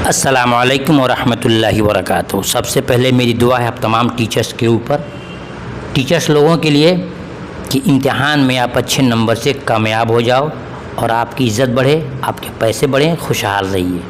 अस्सलामुअलैकुम वरहमतुल्लाहि वबरकातुहू। सबसे पहले मेरी दुआ है आप तमाम टीचर्स के ऊपर, टीचर्स लोगों के लिए, कि इम्तिहान में आप अच्छे नंबर से कामयाब हो जाओ और आपकी इज़्ज़त बढ़े, आपके पैसे बढ़ें, खुशहाल रहिए।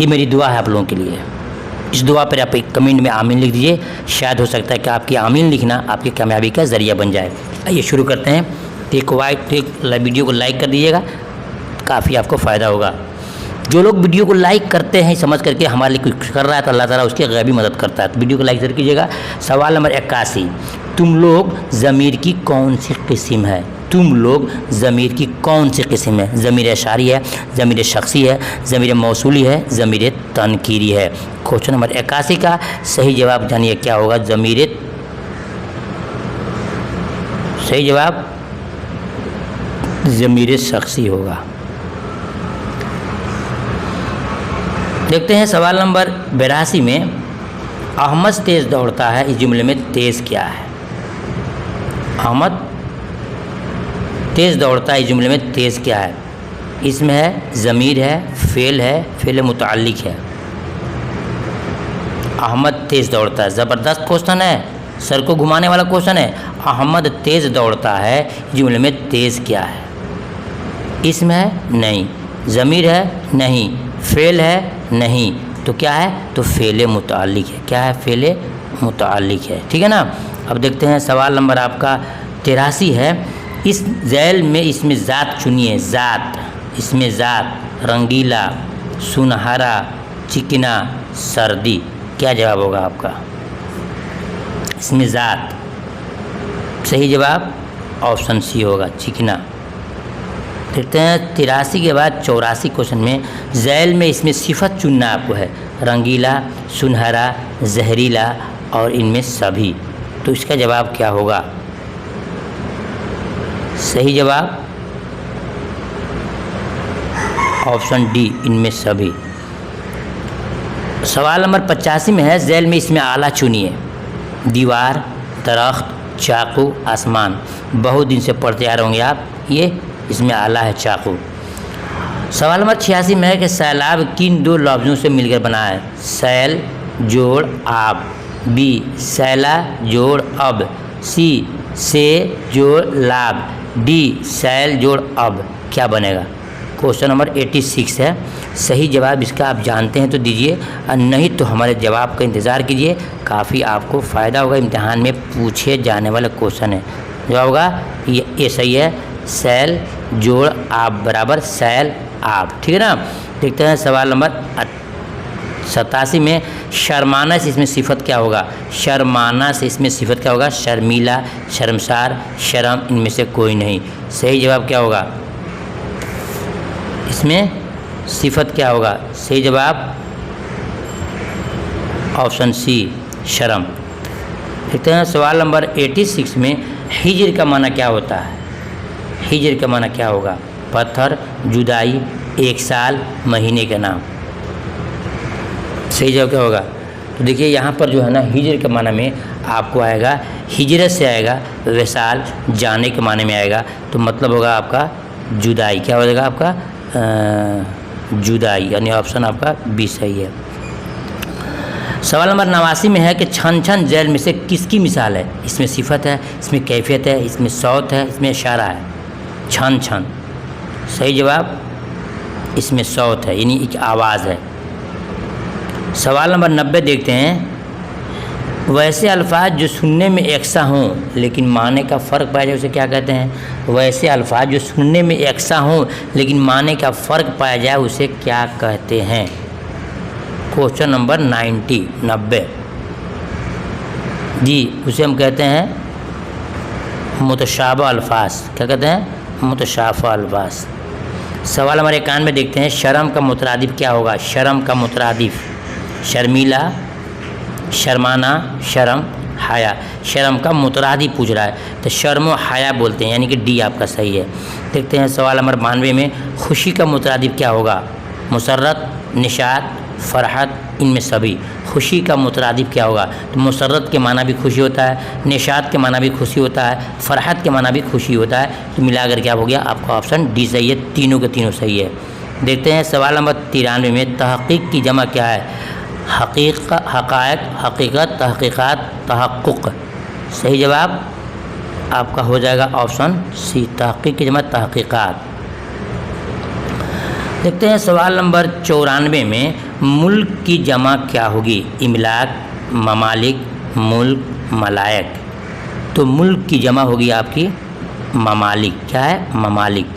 ये मेरी दुआ है आप लोगों के लिए। इस दुआ पर आप एक कमेंट में आमीन लिख दीजिए। शायद हो सकता है कि आपकी आमीन लिखना आपकी कामयाबी का ज़रिया बन जाए। आइए शुरू करते हैं। एक वीडियो को लाइक कर दीजिएगा, काफ़ी आपको फ़ायदा होगा। जो लोग वीडियो को लाइक करते हैं समझ करके हमारे लिए कुछ कर रहा है तो अल्लाह ताला उसकी गैबी मदद करता है। तो वीडियो को लाइक जरूर कीजिएगा। सवाल नंबर 81, तुम लोग ज़मीर की कौन सी किस्म है? तुम लोग ज़मीर की कौन सी किस्म है? ज़मीर इशारी है, ज़मीर शख्सी है, ज़मीर मौसूली है, ज़मीर तनकीरी है। क्वेश्चन नंबर 81 का सही जवाब जानिए क्या होगा। सही जवाब ज़मीर शख्सी होगा। देखते हैं सवाल नंबर 82 में, अहमद तेज़ दौड़ता है, इस जुमले में तेज़ क्या है? अहमद तेज़ दौड़ता है, इस जुमले में तेज़ क्या है? इसमें है ज़मीर है, फ़ेल मुतअल्लिक़ है। अहमद तेज़ दौड़ता है, ज़बरदस्त क्वेश्चन है, सर को घुमाने वाला क्वेश्चन है। अहमद तेज़ दौड़ता है, जुमले में तेज़ क्या है? इसमें है नहीं, ज़मीर है नहीं, फ़ेल है नहीं, तो क्या है? तो फ़ेल मुतअल्लिक़ है। क्या है? फ़ेल मुतअल्लिक़ है। ठीक है ना। अब देखते हैं सवाल नंबर आपका 83 है। इस झैल में इसमें ज़ात चुनिए। ज़ात, इसमें ज़ात रंगीला, सुनहरा, चिकना, सर्दी। क्या जवाब होगा आपका? इसमें ज़ात, सही जवाब ऑप्शन सी होगा, चिकना। देखते हैं 83 के बाद 84 क्वेश्चन में, झैल में इसमें सिफत चुनना आपको है। रंगीला, सुनहरा, जहरीला और इनमें सभी। तो इसका जवाब क्या होगा? सही जवाब ऑप्शन डी, इनमें सभी। सवाल नंबर 85 में है, झैल में इसमें आला चुनिए। दीवार, दरख्त, चाकू, आसमान। बहुत दिन से पढ़ते आ रहे होंगे आप, ये इसमें आला है चाकू। सवाल नंबर 86 में है कि सैलाब किन दो लफ्ज़ों से मिलकर बना है? सैल जोड़ आब, बी सैला जोड़ अब, सी से जोड़ लाब, डी सैल जोड़ अब। क्या बनेगा? क्वेश्चन नंबर 86 है। सही जवाब इसका आप जानते हैं तो दीजिए, और नहीं तो हमारे जवाब का इंतज़ार कीजिए। काफ़ी आपको फ़ायदा होगा, इम्तिहान में पूछे जाने वाला क्वेश्चन है। जवाब होगा ये सही है, सैल जोड़ आप बराबर सैल आप। ठीक है ना। देखते हैं सवाल नंबर 87 में, शर्माना से इसमें सिफत क्या होगा? शर्माना से इसमें सिफत क्या होगा? शर्मीला, शर्मसार, शर्म, इनमें से कोई नहीं। सही जवाब क्या होगा? इसमें सिफत क्या होगा? सही जवाब ऑप्शन सी, शर्म। देखते हैं सवाल नंबर 86 में, हिजर का माना क्या होता है? हिजर का माना क्या होगा? पत्थर, जुदाई, एक साल, महीने का नाम। सही जवाब क्या होगा? तो देखिए यहाँ पर जो है ना, हिजर के माना में आपको आएगा, हिजरत से आएगा, वसाल जाने के माने में आएगा, तो मतलब होगा आपका जुदाई। क्या हो जाएगा आपका? जुदाई, यानी ऑप्शन आपका बी सही है। सवाल नंबर 89 में है कि छन छन झैल में से किसकी मिसाल है? इसमें सिफत है, इसमें कैफियत है, इसमें सौत है, इसमें इशारा है। छन छन, सही जवाब इसमें सौत है, यानी एक आवाज़ है। सवाल नंबर 90 देखते हैं। वैसे अल्फाज जो सुनने में एकसा हों लेकिन माने का फ़र्क पाया जाए उसे क्या कहते हैं? वैसे अल्फाज जो सुनने में एकसा हों लेकिन माने का फ़र्क पाया जाए उसे क्या कहते हैं? क्वेश्चन नंबर 90 जी, उसे हम कहते हैं मुतशाबह अल्फाज। क्या कहते हैं? मुतशाबह अल्फाज। सवाल नंबर 91 देखते हैं। शर्म का मुतरादिफ क्या होगा? शर्म का मुतरादिफ शर्मीला, शर्माना, शर्म, हाया। शर्म का मुतरादिफ पूछ रहा है तो शर्म व हाया बोलते हैं, यानी कि डी आपका सही है। देखते हैं सवाल नंबर 92 में, खुशी का मुतरादिफ क्या होगा? मुसर्रत, निशात, फ़रहत, इनमें सभी। खुशी का मुतरादिफ क्या होगा? तो मुसर्रत के माना भी खुशी होता है, निशात के माना भी खुशी होता है, फ़रहत के माना भी खुशी होता है। तो मिलाकर क्या हो गया आपका ऑप्शन डी सही है, तीनों के तीनों सही है। देखते हैं सवाल नंबर 93 में तहक़ीक़ की जमा क्या है? हक़ाइक़, हकीकत, तहक़ीक़ात, तहक़्क़ुक़। सही जवाब आपका हो जाएगा ऑप्शन सी, तहक़ीक़ की जमा तहक़ीक़ात। देखते हैं सवाल नंबर 94 में मुल्क की जमा क्या होगी? इमलाक, ममालिक, मुल्क, मलायक। तो मुल्क की जमा होगी आपकी ममालिक। क्या है? ममालिक।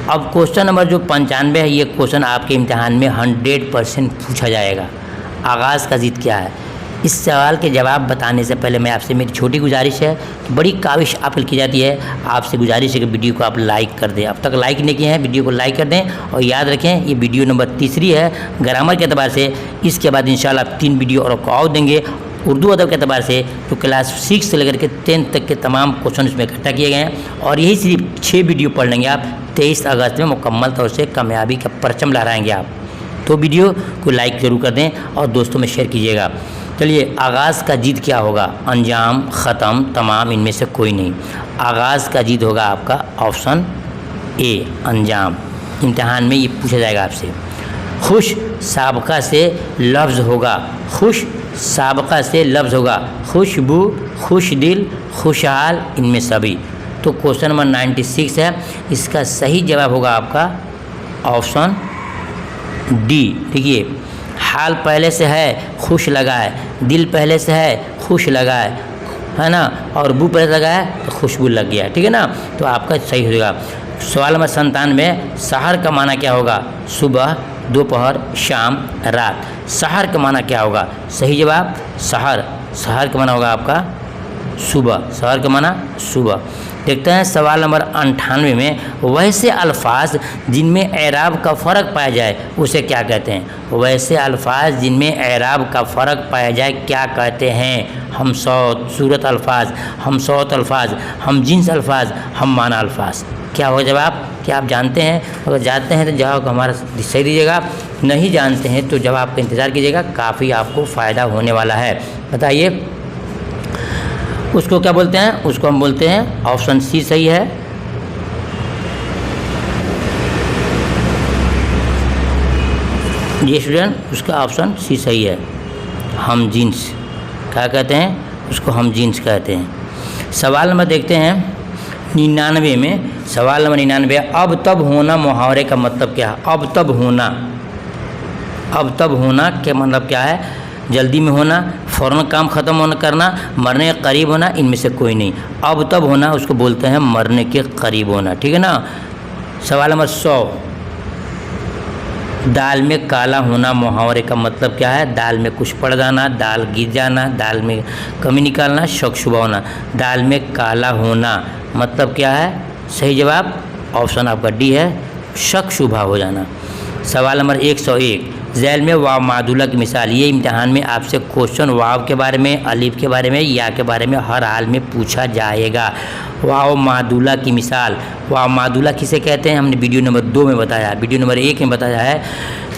अब क्वेश्चन नंबर जो 95 है, ये क्वेश्चन आपके इम्तिहान में 100% पूछा जाएगा। आगाज़ का ज़िद क्या है? इस सवाल के जवाब बताने से पहले मैं आपसे, मेरी छोटी गुजारिश है कि बड़ी काविश आपकी की जाती है, आपसे गुजारिश है कि वीडियो को आप लाइक कर दें। अब तक लाइक नहीं किए हैं, वीडियो को लाइक कर दें। और याद रखें ये वीडियो नंबर 3 है ग्रामर के अतबार से। इसके बाद इंशाल्लाह 3 वीडियो और देंगे उर्दू अदब के अतबार से, जो क्लास 6 से लेकर के 10 तक के तमाम क्वेश्चन इसमें इकट्ठा किए गए हैं। और यही सिर्फ 6 वीडियो पढ़ लेंगे आप। 23 अगस्त में मुकम्मल तौर से कामयाबी का परचम लहराएंगे आप। तो वीडियो को लाइक ज़रूर कर दें और दोस्तों में शेयर कीजिएगा। चलिए, आगाज़ का जीत क्या होगा? अंजाम, ख़त्म, तमाम, इनमें से कोई नहीं। आगाज़ का जीत होगा आपका ऑप्शन ए, अंजाम। इम्तिहान में ये पूछा जाएगा आपसे। खुश साबका से लफ्ज़ होगा, खुश साबका से लफ्ज़ होगा, खुशबू, खुश दिल, खुशहाल, इनमें सभी। तो क्वेश्चन नंबर 96 है, इसका सही जवाब होगा आपका ऑप्शन डी। देखिए, हाल पहले से है, खुश लगा है, दिल पहले से है, खुश लगा है ना, और बू पहले लगा है तो खुशबू लग गया। ठीक है ना, तो आपका सही हो जाएगा। सवाल नंबर 97, सहर का माना क्या होगा? सुबह, दोपहर, शाम, रात। सहर का माना क्या होगा? सही जवाब सहर। सहर का माना होगा आपका सुबह। सहर का माना सुबह। देखते हैं सवाल नंबर 98 में, वैसे अल्फाज जिनमें एराब का फ़र्क पाया जाए उसे क्या कहते हैं? वैसे अल्फाज जिनमें एराब का फ़र्क पाया जाए क्या कहते हैं? हम सौत, सूरत अल्फाज, हम सौत अल्फाज, हम जिन्स अल्फाज, हम माना अल्फाज। क्या होगा जवाब? क्या आप जानते हैं? अगर जानते हैं तो जवाब हमारा सही दीजिएगा, नहीं जानते हैं तो जवाब का इंतज़ार कीजिएगा, काफ़ी आपको फ़ायदा होने वाला है। बताइए उसको क्या बोलते हैं? उसको हम बोलते हैं ऑप्शन सी सही है, ये स्टूडेंट, उसका ऑप्शन सी सही है। हम जीन्स क्या कहते हैं? उसको हम जीन्स कहते हैं। सवाल नंबर देखते हैं 99 में। सवाल नंबर 99, अब तब होना मुहावरे का मतलब क्या है? अब तब होना, अब तब होना के मतलब क्या है? जल्दी में होना, फ़ौरन काम ख़त्म होना करना, मरने के करीब होना, इनमें से कोई नहीं। अब तब होना उसको बोलते हैं मरने के करीब होना। ठीक है ना। सवाल नंबर 100, दाल में काला होना मुहावरे का मतलब क्या है? दाल में कुछ पड़ जाना, दाल गिर जाना, दाल में कमी निकालना, शक शुबा होना। दाल में काला होना मतलब क्या है? सही जवाब ऑप्शन आपका डी है, शक शुबा हो जाना। सवाल नंबर 101, झैल में वाव मादुला की मिसाल। ये इम्तिहान में आपसे क्वेश्चन वाव के बारे में, अलिफ के बारे में, या के बारे में हर हाल में पूछा जाएगा। वाव मादुला की मिसाल। वाव मादुला किसे कहते हैं? हमने वीडियो नंबर 2 में बताया। वीडियो नंबर 1 में बताया है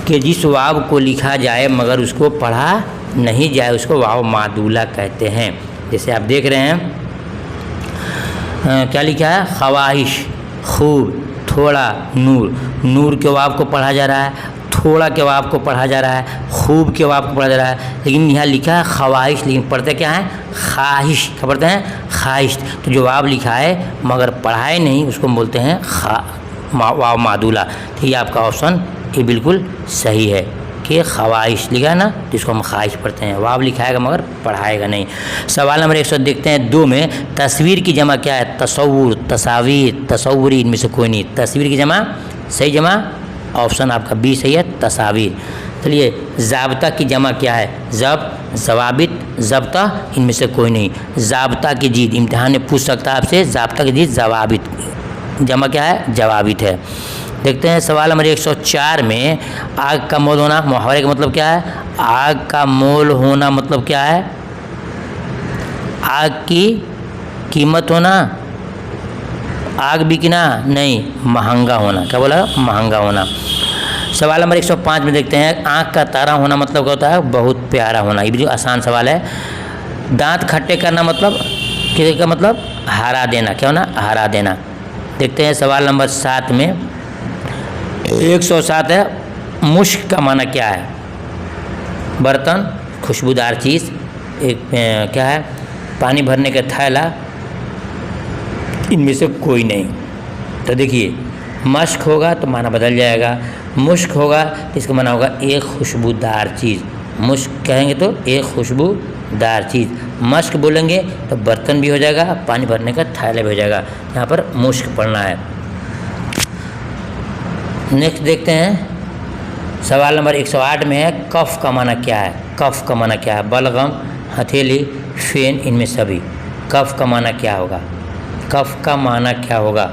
कि जिस वाव को लिखा जाए मगर उसको पढ़ा नहीं जाए उसको वाव मादुला कहते हैं। जैसे आप देख रहे हैं क्या लिखा है? ख्वाहिश, खूब, थोड़ा, नूर। नूर के वाव को पढ़ा जा रहा है, थोड़ा के वाव को पढ़ा जा रहा है, खूब के वाव को पढ़ा जा रहा है, लेकिन यहाँ लिखा है ख्वाहिश, लेकिन पढ़ते क्या है? ख्वाहिश। क्या पढ़ते हैं? ख्वाहिश। तो जो वाव लिखा है मगर पढ़ाए नहीं उसको हम बोलते हैं वाव मादुला। तो ये आपका ऑप्शन ये बिल्कुल सही है कि ख्वाहिश लिखा है ना, जिसको हम ख्वाहिश पढ़ते हैं। वाव लिखाएगा मगर पढ़ाएगा नहीं। सवाल नंबर 100 देखते हैं 2 में, तस्वीर की जमा क्या है? तसव्वुर, तस्वीर, तसव्वुरी, इनमें से कोई नहीं। तस्वीर की जमा सही जमा ऑप्शन आपका बी सही है, तस्वीर। चलिए, ज़ाब्ता की जमा क्या है? ज़ब्त, ज़वाबित, ज़ब्ता, इनमें से कोई नहीं। ज़ाब्ता की जीत इम्तिहान में पूछ सकता है आपसे। ज़ाब्ता की जीत ज़वाबित, जमा क्या है? जवाबित है। देखते हैं सवाल नंबर 104 में, आग का मोल होना मुहावरे का मतलब क्या है? आग का मोल होना मतलब क्या है? आग की कीमत होना, आग बिकना नहीं, महंगा होना। क्या बोला? महंगा होना। सवाल नंबर 105 में देखते हैं, आँख का तारा होना मतलब क्या होता है? बहुत प्यारा होना। ये भी आसान सवाल है। दांत खट्टे करना मतलब किसी का मतलब? हरा देना। क्या होना? हरा देना। देखते हैं सवाल नंबर 7 में, 107 है मुश्क का माना क्या है? बर्तन, खुशबूदार चीज़, एक क्या है, पानी भरने का थैला, इनमें से कोई नहीं। तो देखिए मश्क होगा तो माना बदल जाएगा, मुश्क होगा तो इसका माना होगा एक खुशबूदार चीज़। मुश्क कहेंगे तो एक खुशबूदार चीज़, मश्क बोलेंगे तो बर्तन भी हो जाएगा, पानी भरने का थैला भी हो जाएगा। यहाँ पर मुश्क पढ़ना है। नेक्स्ट देखते हैं, सवाल नंबर 108 में है कफ का माना क्या है? कफ का माना क्या है? बलगम, हथेली, फेन, इनमें सभी। कफ का माना क्या होगा? कफ का माना क्या होगा?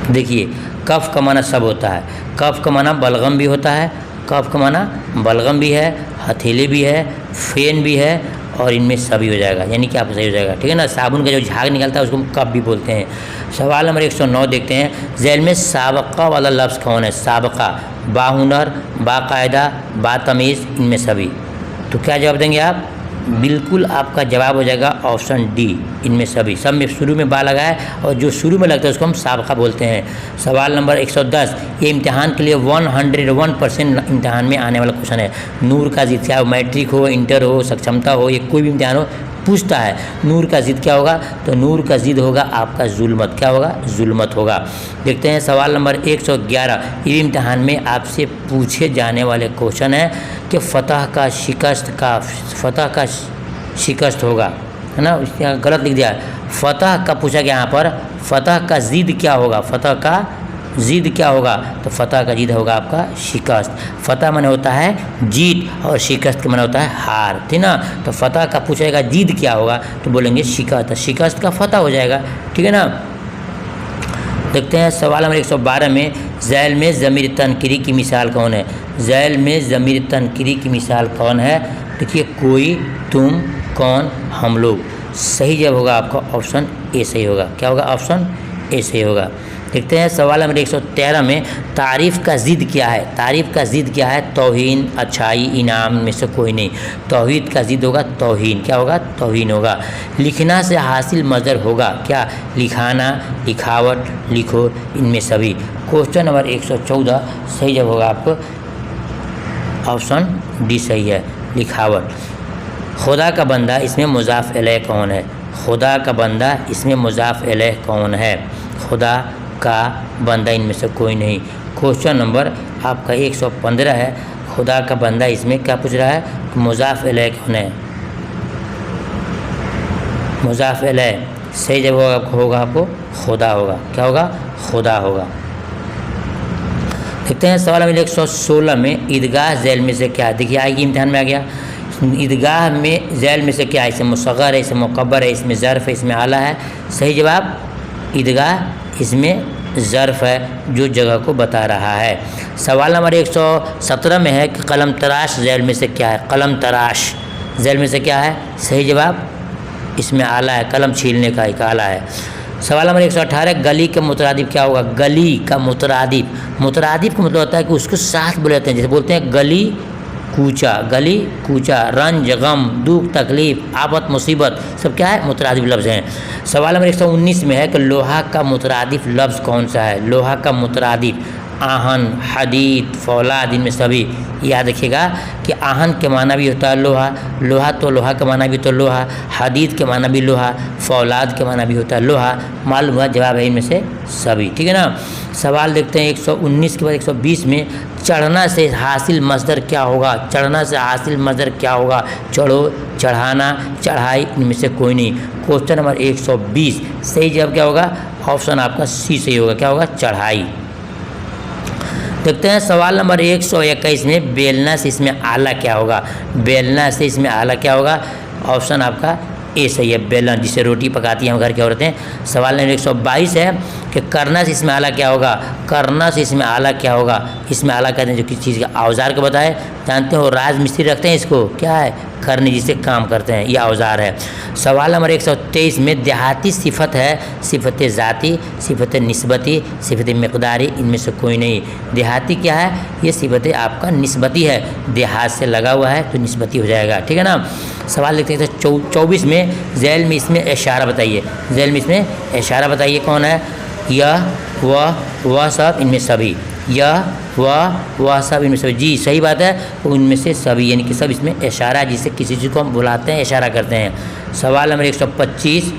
देखिए कफ का माना सब होता है। कफ का माना बलगम भी होता है, कफ का माना बलगम भी है, हथेली भी है, फेन भी है, और इनमें सभी हो जाएगा, यानी कि आप सही हो जाएगा। ठीक है ना। साबुन का जो झाग निकलता है उसको हम कफ भी बोलते हैं। सवाल नंबर 109 देखते हैं, झैल में साबका वाला लफ्ज़ कौन है? साबका, बाहुनर, बाकायदा, बातमीज़, इनमें सभी। तो क्या जवाब देंगे आप? बिल्कुल आपका जवाब हो जाएगा ऑप्शन डी, इनमें सभी। सब में शुरू में बा लगा है और जो शुरू में लगता है उसको हम साबका बोलते हैं। सवाल नंबर 110, ये इम्तिहान के लिए 101% इम्तिहान में आने वाला क्वेश्चन है। नूर का ज़िद क्या हो? मैट्रिक हो, इंटर हो, सक्षमता हो, ये कोई भी इम्तिहान हो पूछता है नूर का ज़िद क्या होगा? तो नूर का ज़िद होगा आपका जुल्मत। क्या होगा? जुल्मत होगा। देखते हैं सवाल नंबर 111, ये इम्तिहान में आपसे पूछे जाने वाले क्वेश्चन है कि फ़तह का शिकस्त होगा, है ना। यहाँ गलत लिख दिया है, फ़तह का पूछा गया। यहाँ पर फ़तह का ज़िद क्या होगा? फ़तह का ज़िद क्या होगा? तो फ़तह का ज़िद होगा आपका शिकस्त। फ़तह माने होता है जीत और शिकस्त का माने होता है हार, ठीक ना। तो फ़तह का पूछेगा ज़िद क्या होगा तो बोलेंगे शिकस्त, शिकस्त का फ़तह हो जाएगा, ठीक है ना। देखते हैं सवाल नंबर 112 में, झैल में ज़मीर तनकीरी की मिसाल कौन है? झैल में ज़मीर तनकीरी की मिसाल कौन है? देखिए कोई, तुम, कौन, हम लोग। सही जवाब होगा आपका ऑप्शन ए सही होगा। क्या होगा? ऑप्शन ए सही होगा। देखते हैं सवाल नंबर 113 में, तारीफ़ का ज़िद क्या है? तारीफ़ का ज़िद क्या है? तौहीन, अच्छाई, इनाम, में से कोई नहीं। तौहीद का ज़िद होगा तौहीन। क्या होगा? तौहीन होगा। लिखना से हासिल मज़दर होगा क्या? लिखाना, लिखावट, लिखो, इनमें सभी। क्वेश्चन नंबर 114 सही जवाब होगा आपको ऑप्शन डी सही है, लिखावट। खुदा का बंदा, इसमें मुज़ाफ़ इलैह कौन है? खुदा का बंदा, इसमें मुज़ाफ़ इलैह कौन है? खुदा का बंदा, इनमें से कोई नहीं। क्वेश्चन नंबर आपका 115 है, खुदा का बंदा, इसमें क्या पूछ रहा है? मुज़ाफ़ इलैह कौन है? मुज़ाफ़ इलैह सही जवाब होगा आपको खुदा होगा। क्या होगा? खुदा होगा। देखते हैं सवाल नंबर 116 में, ईदगाह झैल में से क्या? देखिए आएगी इम्तिहान में आ गया, ईदगाह में झैल में से क्या है? इसमें मुसग़र है, इसमें मुकब्बर है, इसमें ज़र्फ़ है, इसमें आला है। सही जवाब ईदगाह, इसमें ज़र्फ़ है जो जगह को बता रहा है। सवाल नंबर 117 में है कि कलम तराश झैल में से क्या है? कलम तराश झैल में से क्या है? सही जवाब इसमें आला है, कलम छीलने का एक आला है। सवाल नंबर 118, गली का मुतरादिफ क्या होगा? गली का मुतरादिफ, मुतरादिफ का मतलब होता है कि उसको साथ बोले जाते हैं। जैसे बोलते हैं गली कूचा, गली कूचा, रंज, गम, दुख, तकलीफ, आफत, मुसीबत, सब क्या है? मुतरादिफ लफ्ज़ हैं। सवाल नंबर 119 में है कि लोहा का मुतरादिफ लफ्ज़ कौन सा है? लोहा का मुतरादिफ आहन, हदीद, फौलाद, इनमें सभी। याद रखिएगा कि आहन के माना भी होता है लोहा, लोहा तो लोहा का माना भी तो लोहा, हदीद के माना भी लोहा, फौलाद के माना भी होता है लोहा। मालूम हुआ जवाब है इनमें से सभी, ठीक है ना। सवाल देखते हैं 119 के बाद 120 में, चढ़ना से हासिल मज़दर क्या होगा? चढ़ना से हासिल मज़दर क्या होगा? चढ़ो, चढ़ाना, चढ़ाई, इनमें से कोई नहीं। क्वेश्चन नंबर 120 सही जवाब क्या होगा? ऑप्शन आपका सी सही होगा। क्या होगा? चढ़ाई। देखते हैं सवाल नंबर 121 में, बेलना से इसमें आला क्या होगा? बेलना से इसमें आला क्या होगा? ऑप्शन आपका ए सही है, बेलन, जिससे रोटी पकाती हैं हम घर की औरतें। सवाल नंबर 122 है कि करना से इसमें आला क्या होगा? करना से इसमें आला क्या होगा? इसमें आला कहते हैं जो किसी चीज़ का औजार को बताए, जानते हो राज मिस्त्री रखते हैं इसको, क्या है? करने, जिससे काम करते हैं, यह औजार है। सवाल नंबर 123 में, देहाती सिफत है, सिफत ज़ाती, सिफत निस्बती, सिफत मिक़दारी, इनमें से कोई नहीं। देहाती क्या है? ये सिफत आपका निस्बती है, देहात से लगा हुआ है तो निस्बती हो जाएगा, ठीक है ना। सवाल लिखते हैं 24 में, झैल में इसमें इशारा बताइए। झैल में इसमें इशारा बताइए कौन है? यह वह सब इनमें सभी, यह वह सब इनमें सभी। जी सही बात है, उनमें से सभी यानी कि सब इसमें इशारा है, जिससे किसी चीज़ को हम बुलाते हैं, इशारा करते हैं। सवाल नंबर 125,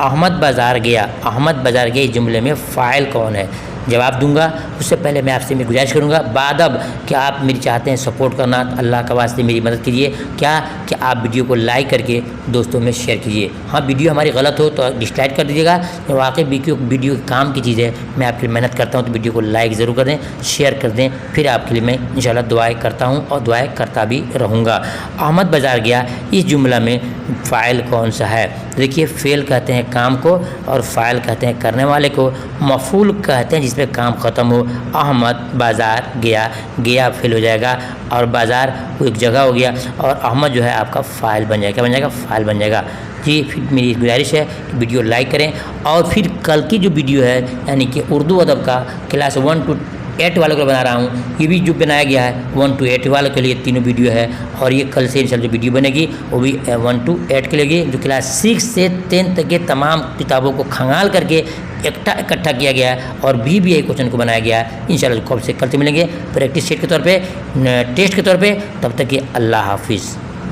अहमद बाज़ार गया, अहमद बाज़ार गया इस जुमले में फ़ाइल कौन है? जवाब दूंगा उससे पहले मैं आपसे मैं गुजारिश करूंगा बादब कि आप मेरी चाहते हैं सपोर्ट करना, तो अल्लाह का वास्ते मेरी मदद कीजिए। क्या कि आप वीडियो को लाइक करके दोस्तों में शेयर कीजिए। हाँ, वीडियो हमारी गलत हो तो डिसलाइक कर दीजिएगा, वाकई वीडियो काम की चीज़ है, मैं आपके लिए मेहनत करता हूँ, तो वीडियो को लाइक ज़रूर कर दें, शेयर कर दें, फिर आपके लिए मैं इंशाल्लाह दुआएँ करता हूँ और दुआएँ करता भी रहूँगा। अहमद बाज़ार गया इस जुमला में फ़ाइल कौन सा है? देखिए, फ़ेल कहते हैं काम को और फ़ाइल कहते हैं करने वाले को, मफ़ूल कहते हैं जिसमें काम ख़त्म हो। अहमद बाज़ार गया, गया फ़ेल हो जाएगा और बाज़ार वो एक जगह हो गया और अहमद जो है आपका फ़ाइल बन जाएगा, क्या बन जाएगा? फ़ाइल बन जाएगा। जी, फिर मेरी गुजारिश है कि वीडियो लाइक करें और फिर कल की जो वीडियो है यानी कि उर्दू अदब का क्लास 1 to 8 वालों को बना रहा हूँ, ये भी जो बनाया गया है 1 to 8 वालों के लिए तीनों वीडियो है और ये कल से इंशाल्लाह जो वीडियो बनेगी वो भी 1 to 8 के लिए, जो क्लास 6 से 10 तक के तमाम किताबों को खंगाल करके इकट्ठा किया गया है और BBI क्वेश्चन को बनाया गया है। इंशाल्लाह कल से मिलेंगे प्रैक्टिस सेट के तौर पे, टेस्ट के तौर पे। तब तक के अल्लाह हाफिज़।